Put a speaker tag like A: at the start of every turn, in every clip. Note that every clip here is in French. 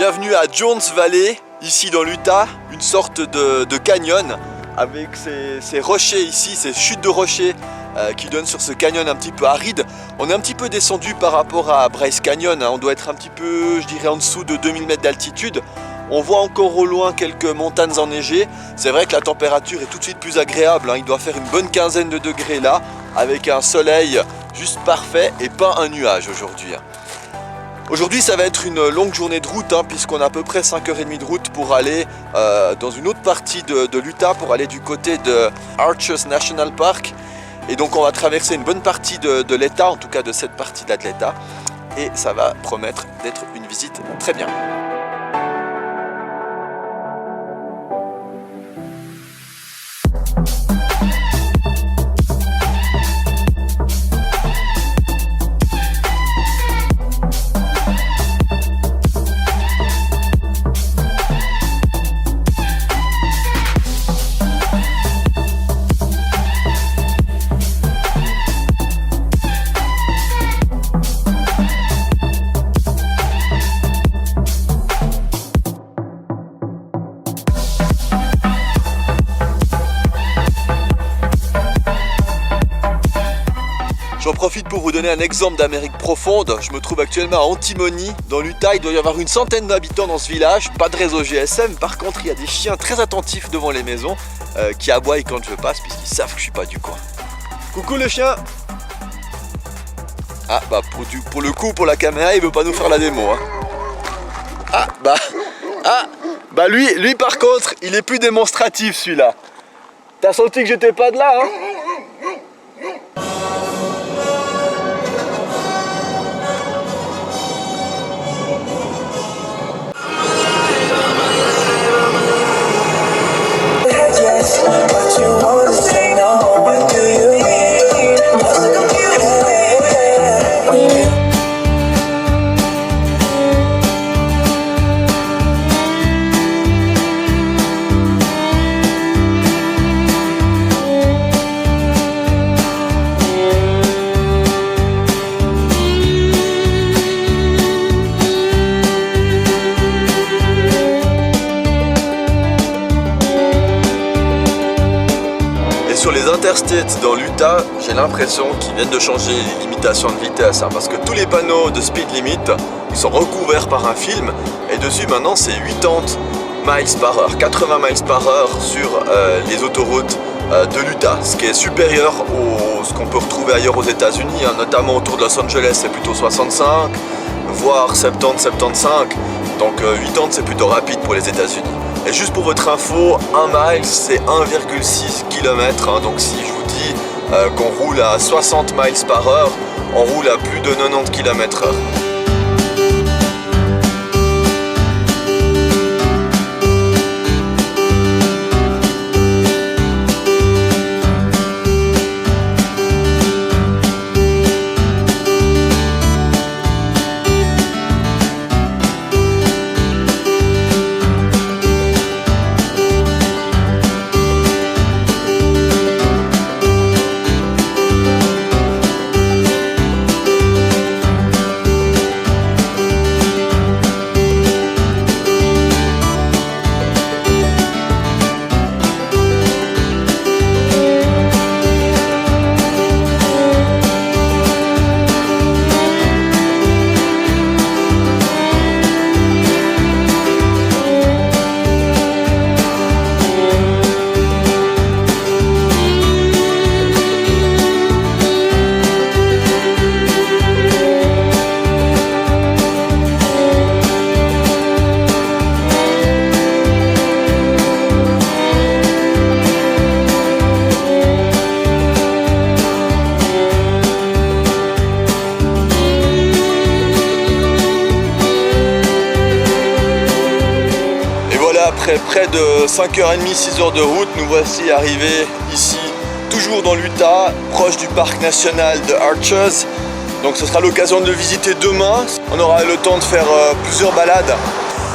A: Bienvenue à Jones Valley, ici dans l'Utah, une sorte de canyon avec ces rochers ici, ces chutes de rochers qui donnent sur ce canyon un petit peu aride. On est un petit peu descendu par rapport à Bryce Canyon, hein. On doit être un petit peu, je dirais, en dessous de 2000 mètres d'altitude. On voit encore au loin quelques montagnes enneigées. C'est vrai que la température est tout de suite plus agréable, hein. Il doit faire une bonne quinzaine de degrés là, avec un soleil juste parfait et pas un nuage aujourd'hui. Aujourd'hui ça va être une longue journée de route, hein, puisqu'on a à peu près 5h30 de route pour aller dans une autre partie de l'Utah, pour aller du côté de Arches National Park. Et donc on va traverser une bonne partie de l'État, en tout cas de cette partie-là de l'État. Et ça va promettre d'être une visite très bien. J'en profite pour vous donner un exemple d'Amérique profonde. Je me trouve actuellement à Antimony, dans l'Utah. Il doit y avoir une centaine d'habitants dans ce village, pas de réseau GSM. Par contre, il y a des chiens très attentifs devant les maisons qui aboient quand je passe, puisqu'ils savent que je suis pas du coin. Coucou le chien. Ah bah pour le coup, pour la caméra, il veut pas nous faire la démo, hein. Bah lui par contre, il est plus démonstratif celui-là. T'as senti que j'étais pas de là, hein? Sur les interstates dans l'Utah, j'ai l'impression qu'ils viennent de changer les limitations de vitesse, hein, parce que tous les panneaux de speed limit, ils sont recouverts par un film, et dessus maintenant c'est 80 miles par heure, 80 miles par heure sur les autoroutes de l'Utah, ce qui est supérieur à ce qu'on peut retrouver ailleurs aux États-Unis, hein, notamment autour de Los Angeles, c'est plutôt 65, voire 70-75, donc 80 c'est plutôt rapide pour les États-Unis. Et juste pour votre info, 1 mile c'est 1,6 km, hein, donc si je vous dis qu'on roule à 60 miles par heure, on roule à plus de 90 km/h. Après près de 5h30, 6h de route, nous voici arrivés ici, toujours dans l'Utah, proche du parc national de Arches. Donc ce sera l'occasion de le visiter demain. On aura le temps de faire plusieurs balades.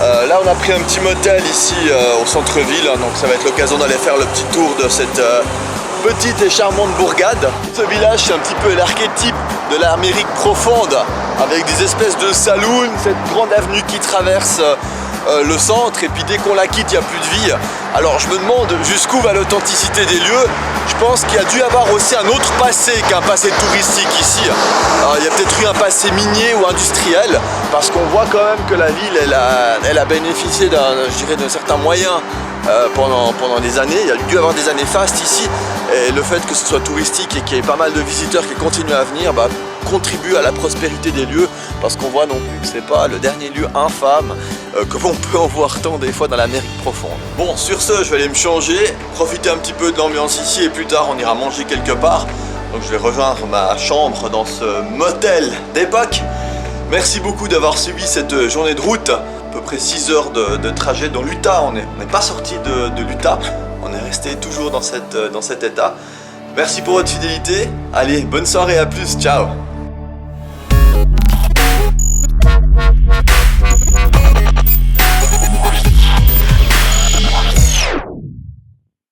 A: Là on a pris un petit motel ici au centre-ville, hein, donc ça va être l'occasion d'aller faire le petit tour de cette petite et charmante bourgade. Ce village, c'est un petit peu l'archétype de l'Amérique profonde, avec des espèces de saloons, cette grande avenue qui traverse le centre, et puis dès qu'on la quitte, il n'y a plus de vie. Alors je me demande jusqu'où va l'authenticité des lieux. Je pense qu'il y a dû avoir aussi un autre passé qu'un passé touristique ici. Alors, il y a peut-être eu un passé minier ou industriel, parce qu'on voit quand même que la ville, elle a bénéficié d'un certain moyen pendant des années. Il y a dû avoir des années fastes ici, et le fait que ce soit touristique et qu'il y ait pas mal de visiteurs qui continuent à venir, contribue à la prospérité des lieux, parce qu'on voit non plus que c'est pas le dernier lieu infâme que l'on peut en voir tant des fois dans l'Amérique profonde. Bon, sur ce, je vais aller me changer, profiter un petit peu de l'ambiance ici, et plus tard on ira manger quelque part. Donc je vais rejoindre ma chambre dans ce motel d'époque. Merci beaucoup d'avoir suivi cette journée de route, à peu près 6 heures de trajet dans l'Utah. On n'est pas sorti de l'Utah, on est resté toujours dans cet état. Merci pour votre fidélité. Allez, bonne soirée, à plus, ciao.